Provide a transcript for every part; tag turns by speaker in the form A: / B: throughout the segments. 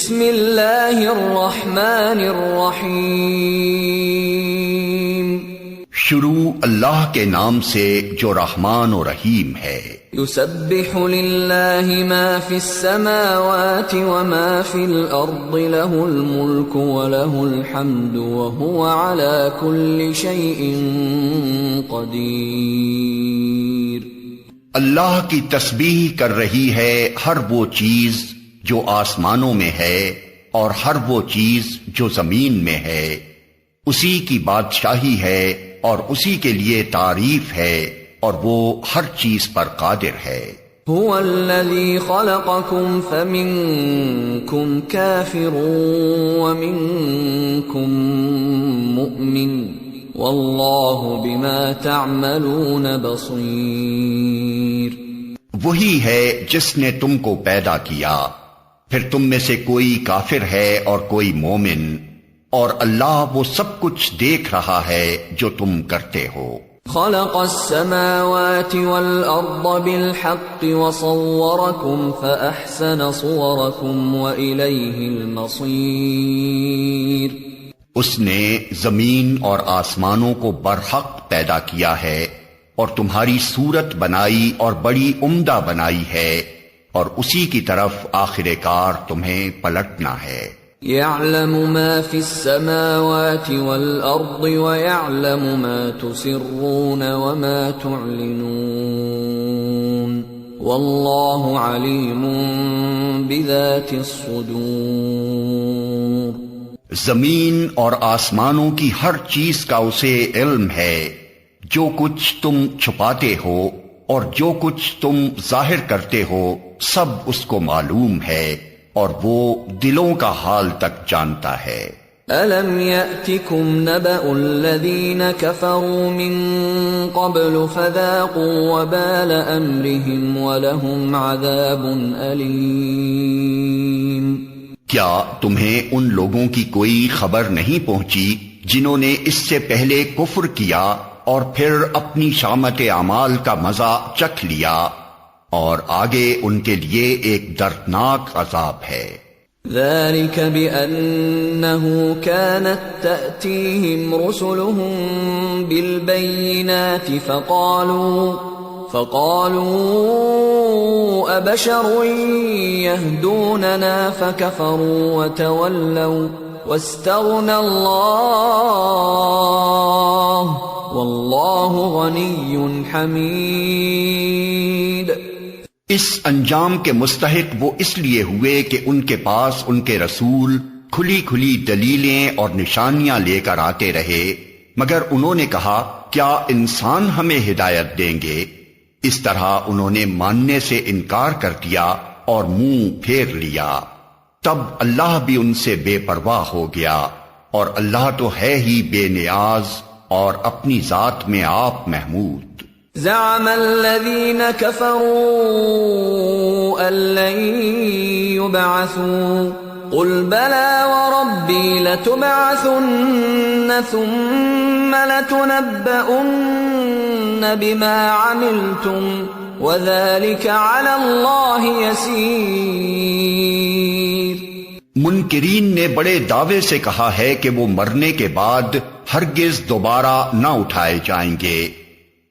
A: بسم اللہ الرحمن الرحیم،
B: شروع اللہ کے نام سے جو رحمان و رحیم ہے۔
A: یسبح للہ ما فی السماوات وما فی الارض له الملک وله الحمد وهو على كل شیء قدیر۔
B: اللہ کی تسبیح کر رہی ہے ہر وہ چیز جو آسمانوں میں ہے اور ہر وہ چیز جو زمین میں ہے، اسی کی بادشاہی ہے اور اسی کے لیے تعریف ہے، اور وہ ہر چیز پر قادر ہے۔
A: هو الذی خلقکم فمنکم کافر ومنکم مؤمن واللہ بما تعملون بصیر۔
B: وہی ہے جس نے تم کو پیدا کیا، پھر تم میں سے کوئی کافر ہے اور کوئی مومن، اور اللہ وہ سب کچھ دیکھ رہا ہے جو تم کرتے ہو۔
A: خلق السماوات والأرض بالحق وصوركم فأحسن صوركم وإليه المصير۔
B: اس نے زمین اور آسمانوں کو برحق پیدا کیا ہے اور تمہاری صورت بنائی اور بڑی عمدہ بنائی ہے، اور اسی کی طرف آخر کار تمہیں پلٹنا ہے۔
A: يعلم ما في السماوات والأرض ويعلم ما تسرون وما تعلنون والله عليم بذات الصدور۔
B: زمین اور آسمانوں کی ہر چیز کا اسے علم ہے، جو کچھ تم چھپاتے ہو اور جو کچھ تم ظاہر کرتے ہو سب اس کو معلوم ہے، اور وہ دلوں کا حال تک جانتا ہے۔
A: أَلَمْ يَأْتِكُمْ نَبَأُ الَّذِينَ كَفَرُوا مِن قَبْلُ فَذَاقُوا وَبَالَ أَمْرِهِمْ وَلَهُمْ عَذَابٌ أَلِيمٌ۔
B: کیا تمہیں ان لوگوں کی کوئی خبر نہیں پہنچی جنہوں نے اس سے پہلے کفر کیا اور پھر اپنی شامت اعمال کا مزہ چکھ لیا، اور آگے ان کے لیے ایک دردناک عذاب ہے۔
A: ذَلِكَ بِأَنَّهُ كَانَتْ تَأْتِيهِمْ رُسُلُهُم بِالْبَيِّنَاتِ فَقَالُوا أَبَشَرٌ يَهْدُونَنَا فَكَفَرُوا وَتَوَلَّوْا وَاسْتَغْنَى اللَّهُ وَاللَّهُ غَنِيٌّ حَمِيدٌ۔
B: اس انجام کے مستحق وہ اس لیے ہوئے کہ ان کے پاس ان کے رسول کھلی کھلی دلیلیں اور نشانیاں لے کر آتے رہے، مگر انہوں نے کہا کیا انسان ہمیں ہدایت دیں گے؟ اس طرح انہوں نے ماننے سے انکار کر دیا اور منہ پھیر لیا۔ تب اللہ بھی ان سے بے پرواہ ہو گیا، اور اللہ تو ہے ہی بے نیاز اور اپنی ذات میں آپ محمود۔
A: زعم الذين كفروا أن لن يبعثوا قل بلى وربي لتبعثن ثم لتنبؤن بما عملتم وذلك على الله يسير۔
B: منکرین نے بڑے دعوے سے کہا ہے کہ وہ مرنے کے بعد ہرگز دوبارہ نہ اٹھائے جائیں گے۔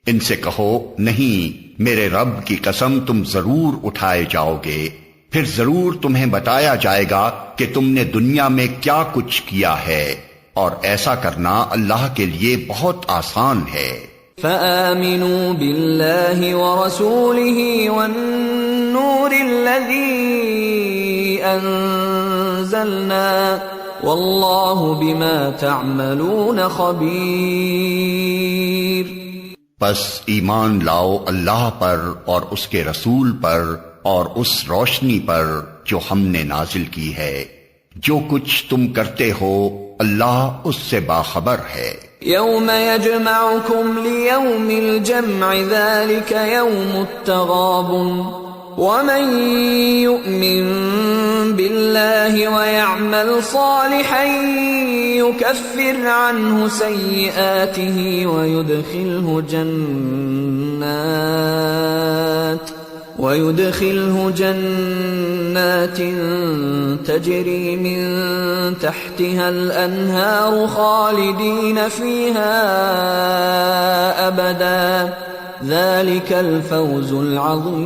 B: ان سے کہو نہیں، میرے رب کی قسم تم ضرور اٹھائے جاؤ گے، پھر ضرور تمہیں بتایا جائے گا کہ تم نے دنیا میں کیا کچھ کیا ہے، اور ایسا کرنا اللہ کے لیے بہت آسان ہے۔
A: فآمنوا باللہ ورسولہ والنور الذی انزلنا واللہ بما تعملون خبیر۔
B: پس ایمان لاؤ اللہ پر اور اس کے رسول پر اور اس روشنی پر جو ہم نے نازل کی ہے، جو کچھ تم کرتے ہو اللہ اس سے باخبر ہے۔
A: یوم یجمعکم لیوم الجمع ذلک یوم التغابن ومن يؤمن بالله ويعمل صالحا يكفر عنه سيئاته ويدخله وَيُدْخِلْهُ جَنَّاتٍ تَجْرِي مِن تَحْتِهَا الْأَنْهَارُ خَالِدِينَ فِيهَا أَبَدًا ذَلِكَ الْفَوْزُ الْعَظِيمُ۔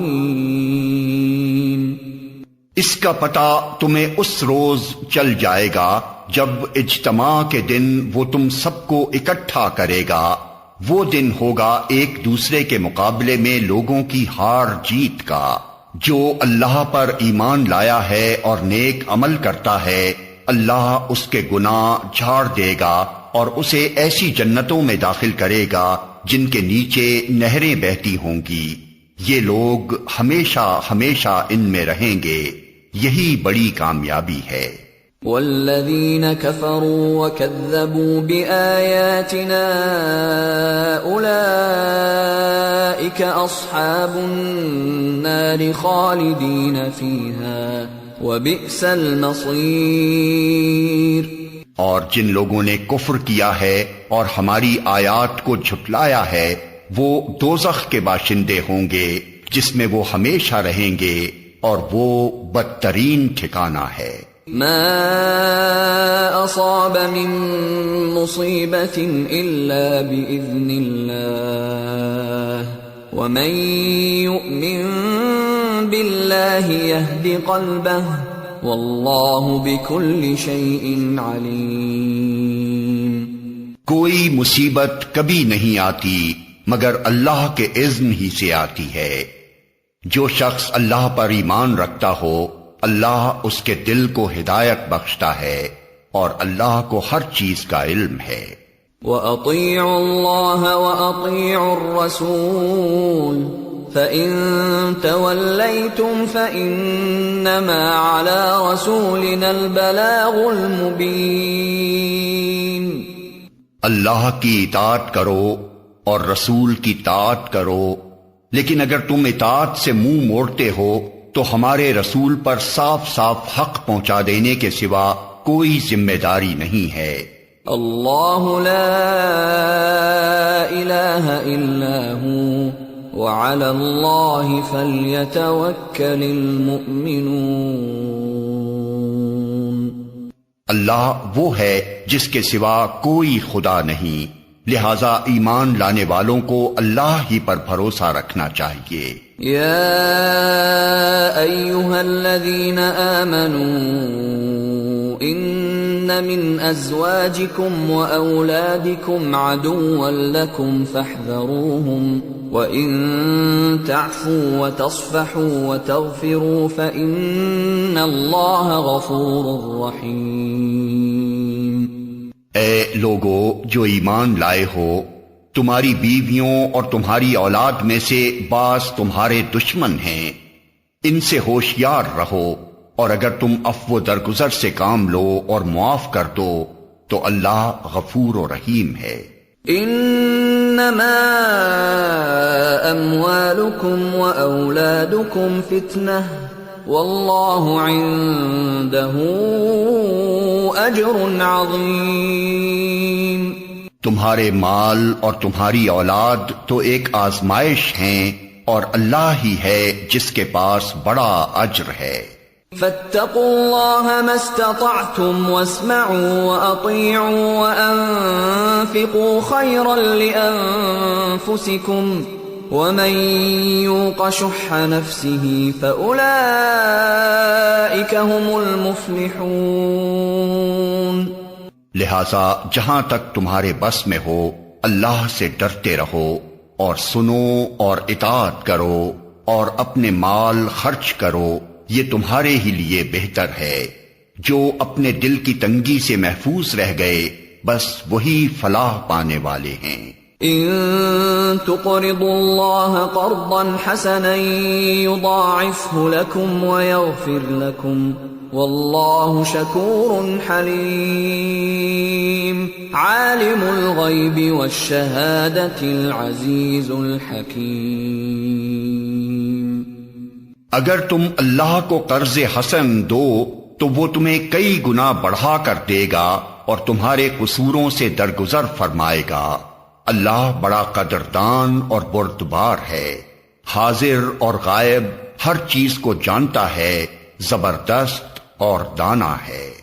B: اس کا پتہ تمہیں اس روز چل جائے گا جب اجتماع کے دن وہ تم سب کو اکٹھا کرے گا۔ وہ دن ہوگا ایک دوسرے کے مقابلے میں لوگوں کی ہار جیت کا۔ جو اللہ پر ایمان لایا ہے اور نیک عمل کرتا ہے، اللہ اس کے گناہ جھاڑ دے گا اور اسے ایسی جنتوں میں داخل کرے گا جن کے نیچے نہریں بہتی ہوں گی۔ یہ لوگ ہمیشہ ہمیشہ ان میں رہیں گے، یہی بڑی کامیابی ہے۔
A: والذین کفروا وکذبوا بآیاتنا اولئک اصحاب النار خالدین فیہا وبئس المصیر۔
B: اور جن لوگوں نے کفر کیا ہے اور ہماری آیات کو جھٹلایا ہے، وہ دوزخ کے باشندے ہوں گے جس میں وہ ہمیشہ رہیں گے، اور وہ بدترین ٹھکانہ ہے۔
A: ما اصاب من مصیبت الا باذن اللہ ومن یؤمن باللہ یہد قلبہ واللہ بکل شیء علیم۔
B: کوئی مصیبت کبھی نہیں آتی مگر اللہ کے اذن ہی سے آتی ہے۔ جو شخص اللہ پر ایمان رکھتا ہو، اللہ اس کے دل کو ہدایت بخشتا ہے، اور اللہ کو ہر چیز کا علم ہے۔
A: وَأَطِيعُوا اللَّهَ وَأَطِيعُوا الرَّسُولَ فَإِن تَوَلَّيْتُمْ فَإِنَّمَا عَلَى رَسُولِنَا الْبَلَاغُ الْمُبِينُ۔
B: اللہ کی اطاعت کرو اور رسول کی طاعت کرو، لیکن اگر تم اطاعت سے منہ موڑتے ہو تو ہمارے رسول پر صاف صاف حق پہنچا دینے کے سوا کوئی ذمہ داری نہیں ہے۔
A: اللہ لا الہ الا ہو وعلی اللہ فلیتوکل المؤمنون۔
B: اللہ وہ ہے جس کے سوا کوئی خدا نہیں، لہذا ایمان لانے والوں کو اللہ ہی پر بھروسہ رکھنا چاہیے۔
A: یا ایھا الذین آمنوا ان من ازواجکم واولادکم عدوا لکم فاحذروہم وان تعفوا وتصفحوا وتغفروا فإن اللہ غفور رحیم۔
B: اے لوگو جو ایمان لائے ہو، تمہاری بیویوں اور تمہاری اولاد میں سے بعض تمہارے دشمن ہیں، ان سے ہوشیار رہو، اور اگر تم عفو و درگزر سے کام لو اور معاف کر دو تو اللہ غفور و رحیم ہے۔
A: انما اموالکم واولادکم فتنہ واللہ عنده اجر عظیم۔
B: تمہارے مال اور تمہاری اولاد تو ایک آزمائش ہیں، اور اللہ ہی ہے جس کے پاس بڑا اجر ہے۔
A: فاتقوا اللہ ما استطعتم واسمعوا واطیعوا وانفقوا خیرا لانفسکم ومن یوق شح نفسه فاولئک هم المفلحون۔
B: لہذا جہاں تک تمہارے بس میں ہو اللہ سے ڈرتے رہو، اور سنو اور اطاعت کرو اور اپنے مال خرچ کرو، یہ تمہارے ہی لیے بہتر ہے۔ جو اپنے دل کی تنگی سے محفوظ رہ گئے بس وہی فلاح پانے والے ہیں۔
A: ان تقرضوا اللہ قرضا حسنا یضاعفه لکم ویغفر لکم واللہ شکور حلیم۔ عالم الغیب والشہادۃ العزیز الحکیم۔
B: اگر تم اللہ کو قرض حسن دو تو وہ تمہیں کئی گنا بڑھا کر دے گا اور تمہارے قصوروں سے درگزر فرمائے گا۔ اللہ بڑا قدردان اور بردبار ہے، حاضر اور غائب ہر چیز کو جانتا ہے، زبردست اور دانا ہے۔